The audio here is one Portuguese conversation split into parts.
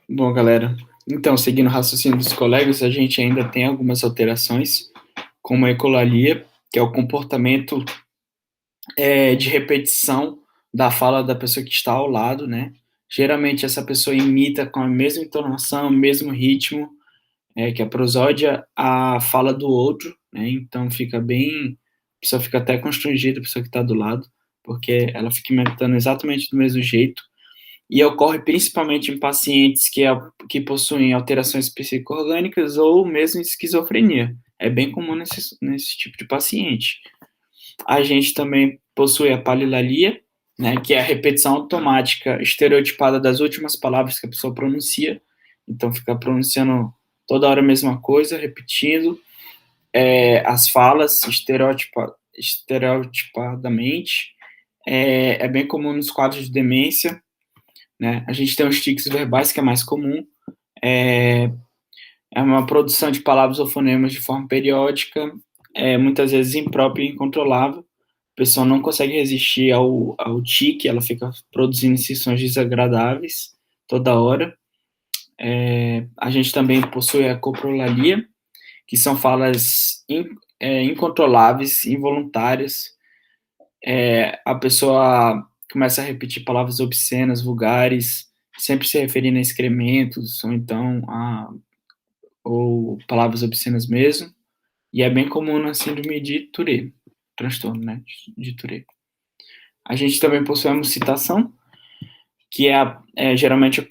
Bom, galera, então, seguindo o raciocínio dos colegas, a gente ainda tem algumas alterações, como a ecolalia, que é o comportamento de repetição da fala da pessoa que está ao lado, né? Geralmente essa pessoa imita com a mesma entonação, mesmo ritmo, que é a prosódia, a fala do outro, né? Então fica bem, a pessoa fica até constrangida, a pessoa que está do lado, porque ela fica imitando exatamente do mesmo jeito, e ocorre principalmente em pacientes que possuem alterações psico-orgânicas ou mesmo esquizofrenia. É bem comum nesse tipo de paciente. A gente também possui a palilalia, né, que é a repetição automática estereotipada das últimas palavras que a pessoa pronuncia. Então, fica pronunciando toda hora a mesma coisa, repetindo as falas estereotipadamente. É bem comum nos quadros de demência, né? A gente tem os tics verbais, que é mais comum. É, é uma produção de palavras ou fonemas de forma periódica, muitas vezes imprópria e incontrolável. A pessoa não consegue resistir ao tique, ela fica produzindo inserções desagradáveis toda hora. A gente também possui a coprolalia, que são falas incontroláveis, involuntárias. A pessoa começa a repetir palavras obscenas, vulgares, sempre se referindo a excrementos, ou então ou palavras obscenas mesmo. E é bem comum na síndrome de Tourette, transtorno, né, de Tourette. A gente também possui a muscitação, que geralmente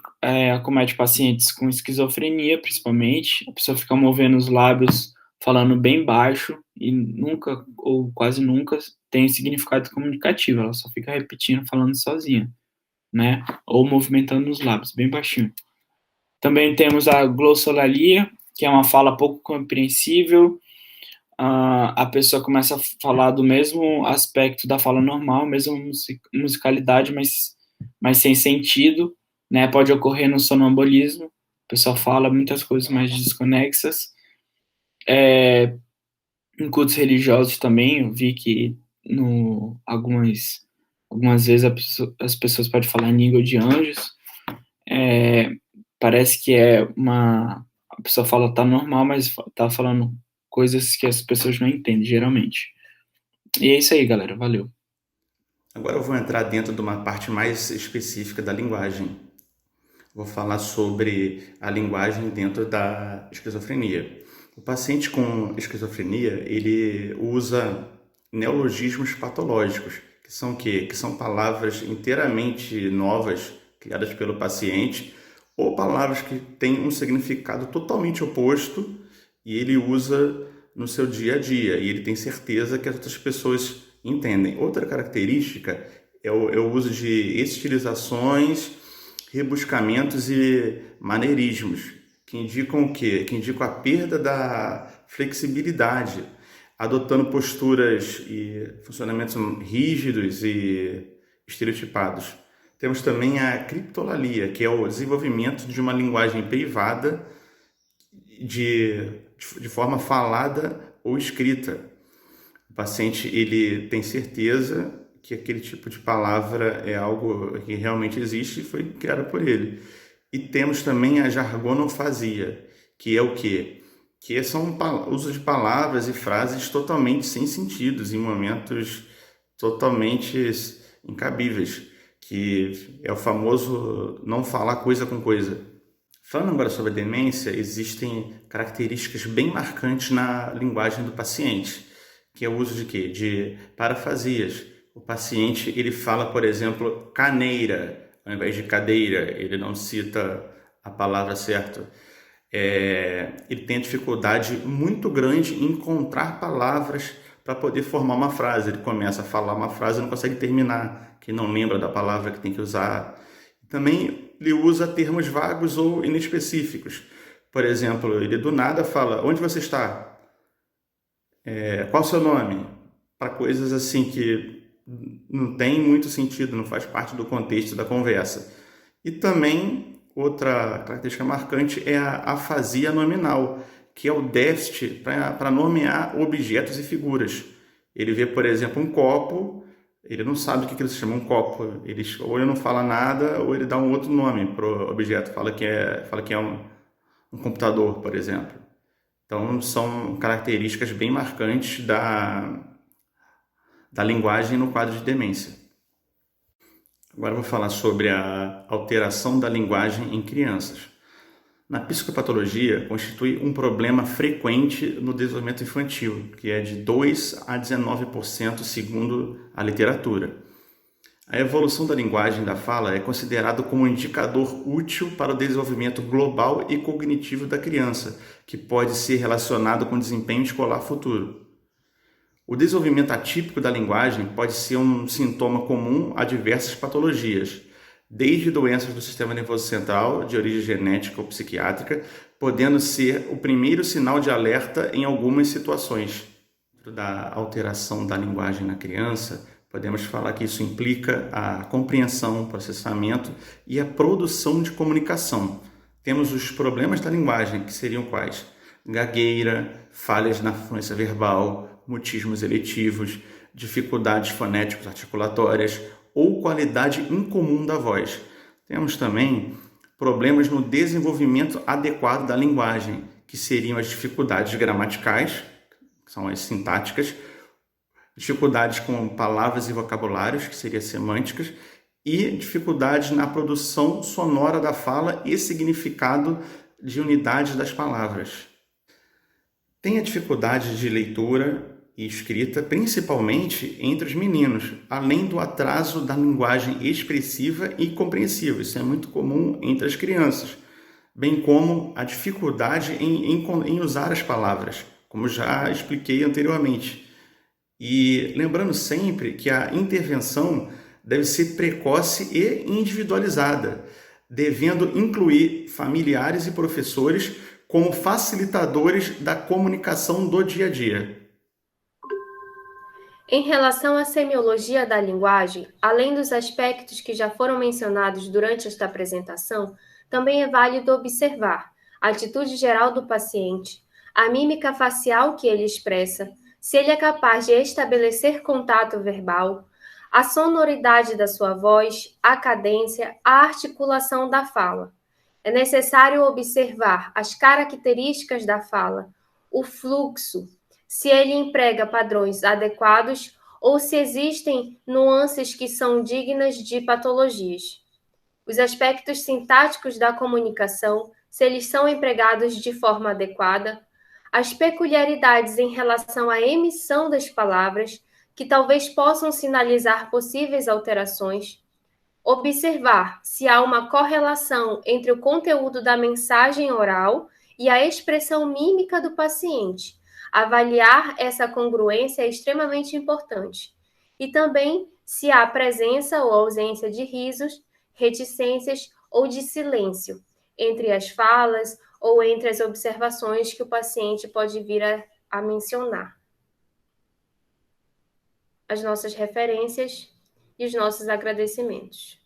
acomete pacientes com esquizofrenia, principalmente. A pessoa fica movendo os lábios, falando bem baixo e nunca, ou quase nunca, tem significado comunicativo. Ela só fica repetindo, falando sozinha, né? Ou movimentando os lábios, bem baixinho. Também temos a glossolalia, que é uma fala pouco compreensível. A pessoa começa a falar do mesmo aspecto da fala normal, mesma musicalidade, mas sem sentido, né? Pode ocorrer no sonambulismo, a pessoa fala muitas coisas mais desconexas. Em cultos religiosos também, eu vi que algumas vezes as pessoas podem falar em língua de anjos. Parece que a pessoa fala tá normal, mas tá falando coisas que as pessoas não entendem, geralmente. E é isso aí, galera. Valeu. Agora eu vou entrar dentro de uma parte mais específica da linguagem. Vou falar sobre a linguagem dentro da esquizofrenia. O paciente com esquizofrenia, ele usa neologismos patológicos, que são o quê? Que são palavras inteiramente novas, criadas pelo paciente, ou palavras que têm um significado totalmente oposto e ele usa no seu dia a dia, e ele tem certeza que as outras pessoas entendem. Outra característica é o uso de estilizações, rebuscamentos e maneirismos, que indicam o quê? Que indicam a perda da flexibilidade, adotando posturas e funcionamentos rígidos e estereotipados. Temos também a criptolalia, que é o desenvolvimento de uma linguagem privada de forma falada ou escrita. O paciente ele tem certeza que aquele tipo de palavra é algo que realmente existe e foi criado por ele. E temos também a jargonofasia, que é o quê? Que são uso de palavras e frases totalmente sem sentidos, em momentos totalmente incabíveis, que é o famoso não falar coisa com coisa. Falando agora sobre a demência, existem características bem marcantes na linguagem do paciente, que é o uso de quê? De parafrasias. O paciente ele fala, por exemplo, caneira, ao invés de cadeira, ele não cita a palavra certa. Ele tem dificuldade muito grande em encontrar palavras para poder formar uma frase. Ele começa a falar uma frase e não consegue terminar, que não lembra da palavra que tem que usar. Também ele usa termos vagos ou inespecíficos. Por exemplo, ele do nada fala: onde você está? Qual o seu nome? Para coisas assim que não tem muito sentido, não faz parte do contexto da conversa. E também outra característica marcante é a afasia nominal, que é o déficit para nomear objetos e figuras. Ele vê, por exemplo, um copo, Ele não sabe o que ele se chama um copo. Ou ele não fala nada, ou ele dá um outro nome para o objeto. Fala que é um computador, por exemplo. Então, são características bem marcantes da linguagem no quadro de demência. Agora eu vou falar sobre a alteração da linguagem em crianças. Na psicopatologia, constitui um problema frequente no desenvolvimento infantil, que é de 2 a 19% segundo a literatura. A evolução da linguagem da fala é considerado como um indicador útil para o desenvolvimento global e cognitivo da criança, que pode ser relacionado com o desempenho escolar futuro. O desenvolvimento atípico da linguagem pode ser um sintoma comum a diversas patologias, desde doenças do sistema nervoso central, de origem genética ou psiquiátrica, podendo ser o primeiro sinal de alerta em algumas situações. Da alteração da linguagem na criança, podemos falar que isso implica a compreensão, processamento e a produção de comunicação. Temos os problemas da linguagem, que seriam quais? Gagueira, falhas na fluência verbal, mutismos eletivos, dificuldades fonéticos articulatórias ou qualidade incomum da voz. Temos também problemas no desenvolvimento adequado da linguagem, que seriam as dificuldades gramaticais, que são as sintáticas, dificuldades com palavras e vocabulários, que seriam semânticas, e dificuldades na produção sonora da fala e significado de unidades das palavras. Tem a dificuldade de leitura e escrita, principalmente entre os meninos, além do atraso da linguagem expressiva e compreensiva. Isso é muito comum entre as crianças, bem como a dificuldade em usar as palavras, como já expliquei anteriormente. E lembrando sempre que a intervenção deve ser precoce e individualizada, devendo incluir familiares e professores como facilitadores da comunicação do dia a dia. Em relação à semiologia da linguagem, além dos aspectos que já foram mencionados durante esta apresentação, também é válido observar a atitude geral do paciente, a mímica facial que ele expressa, se ele é capaz de estabelecer contato verbal, a sonoridade da sua voz, a cadência, a articulação da fala. É necessário observar as características da fala, o fluxo, se ele emprega padrões adequados ou se existem nuances que são dignas de patologias. Os aspectos sintáticos da comunicação, se eles são empregados de forma adequada, as peculiaridades em relação à emissão das palavras, que talvez possam sinalizar possíveis alterações, observar se há uma correlação entre o conteúdo da mensagem oral e a expressão mímica do paciente. Avaliar essa congruência é extremamente importante. E também se há presença ou ausência de risos, reticências ou de silêncio entre as falas ou entre as observações que o paciente pode vir a mencionar. As nossas referências e os nossos agradecimentos.